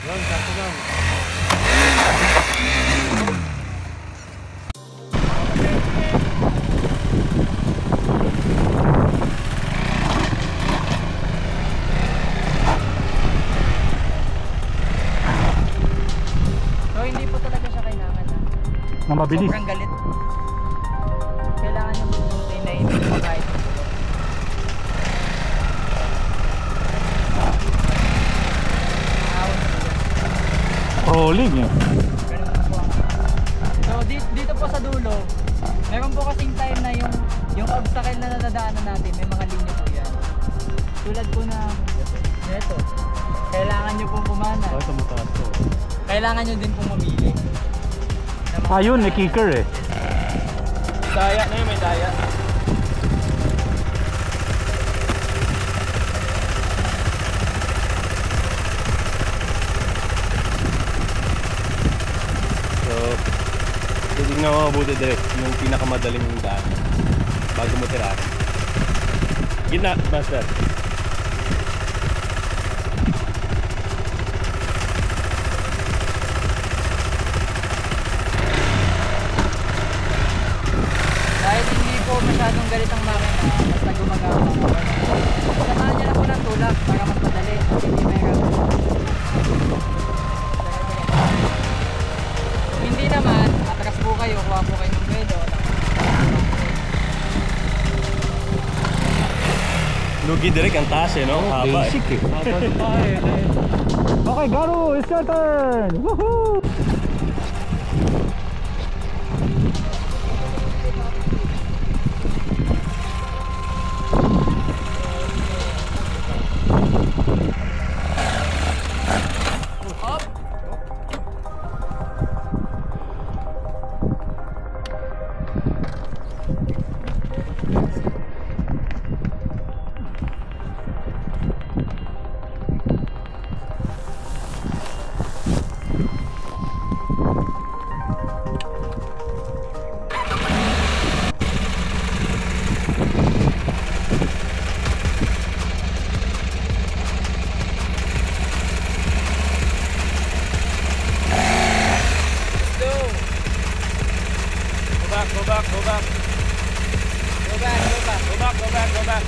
Yan, sakto lang. So hindi po talaga siya kailangan Na mabilis. sobrang galit. Kailangan yung bunutin na hindi pa kahit Crawling eh. ganun na po ang so dito po sa dulo meron po kasing time na yung obstacle na nadadaanan natin may mga linya po yan tulad po na neto kailangan nyo pong pumana Ay, tumataas to. kailangan nyo din pong mamili Ayun, may kicker eh. Daya na yun, may daya. So, titignan mo mabuti direct yung pinakamadaling daan bago mo tirahan. Gitna, master. dahil hindi po masyadong galit ang makina basta gumagawa samahan nyo na po ng tulak para mas madali at hindi meron kung hindi naman atras po kayo kuha po kayo ng pedo Lugi direct ang taas eh, no? Haba Basic eh. eh. Okay, Garu, it's your turn! Woohoo!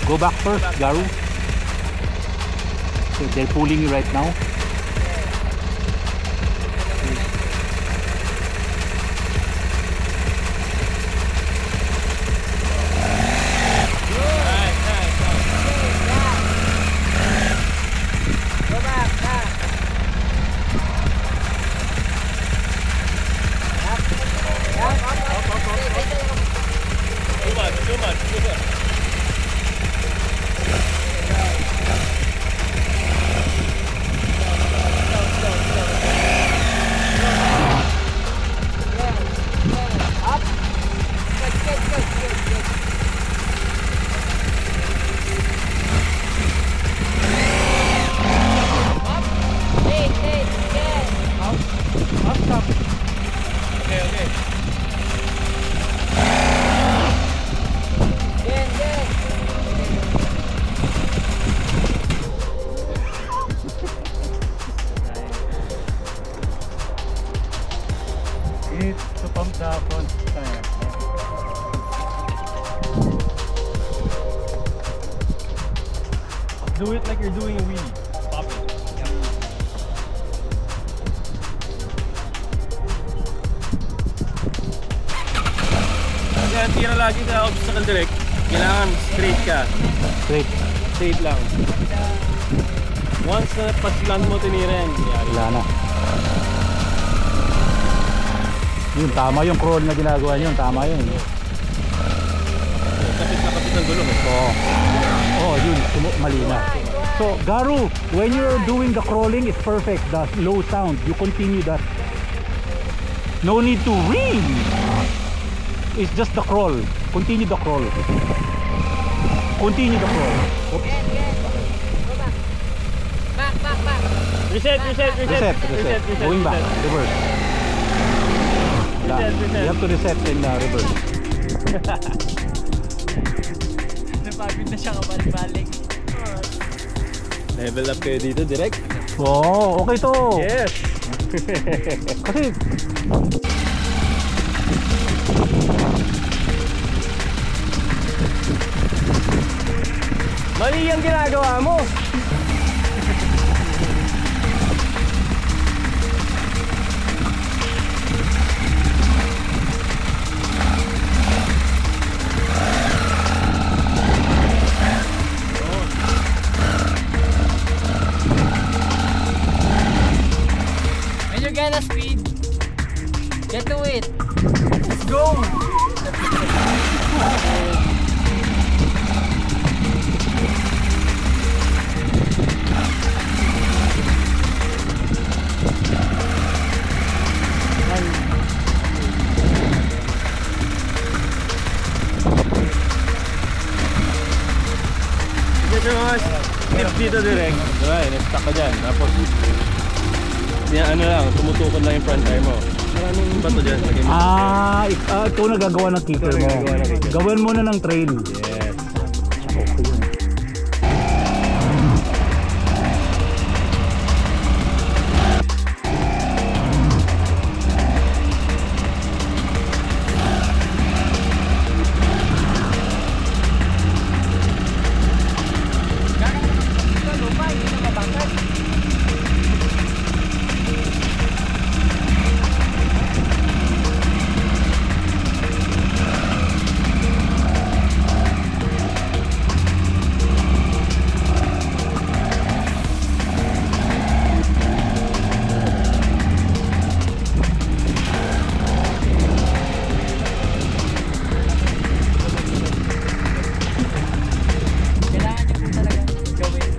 Go back first, Garu. So they're pulling you right now. You need to pump the front tire. Do it like you're doing a wheelie. Pop it. Kaya tira lagi sa obstacle direct. Kailangan straight ka. Straight. Straight lang. Once na pasland mo tinira yan, Wala na. Yun, tama yung crawl na ginagawa nyo. Tama yun. kapit na kapit ang gulong eh. Oh, yun. Mali na. So, Garu, when you're doing the crawling, it's perfect. The low sound. You continue that. No need to ring. It's just the crawl. Continue the crawl. Continue the crawl. Oops. Reset. Reset. Going back. Reverse. Reset. You have to reset and reverse. Napagod na siya kabalik-balik. Level up kayo dito direct. Oh, okay to. Yes. Kasi Mali yung ginagawa mo. When you get a speed, get to it. Let's go! Kasi mga tip dito direct. Diba, na-stuck ka dyan. Tapos, ano lang, tumutukod lang yung front tire mo. Maraming bato dyan. ikaw na gagawa ng kicker mo. Gawin mo na ng trail. Yes. Okay yun. Kailangan niyo po talaga gawin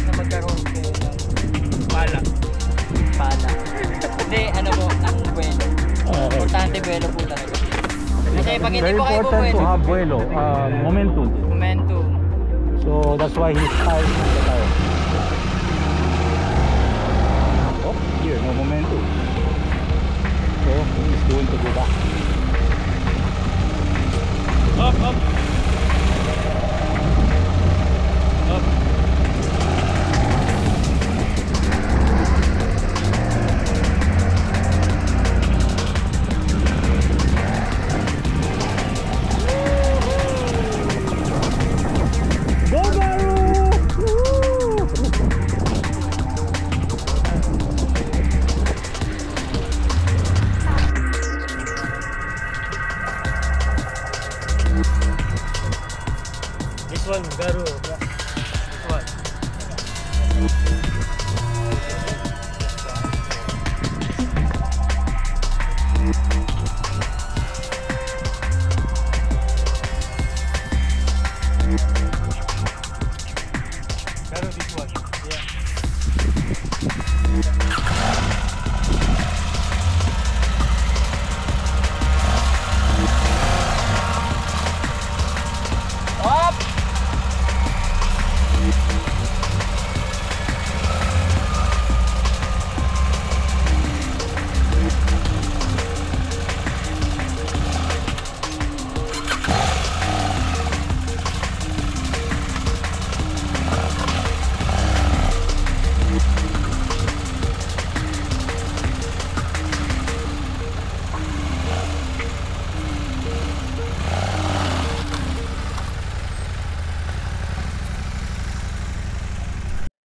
na magkaroon kayo ng Pala. pala. Hindi, ano po, ng buwelo. Importante buwelo po talaga. Kasi pag hindi Very po kayo important to buwelo, have buelo, momentum. momentum. So that's why he's tired from the tire. Oh, here, no momentum. So he's going to go back. Up.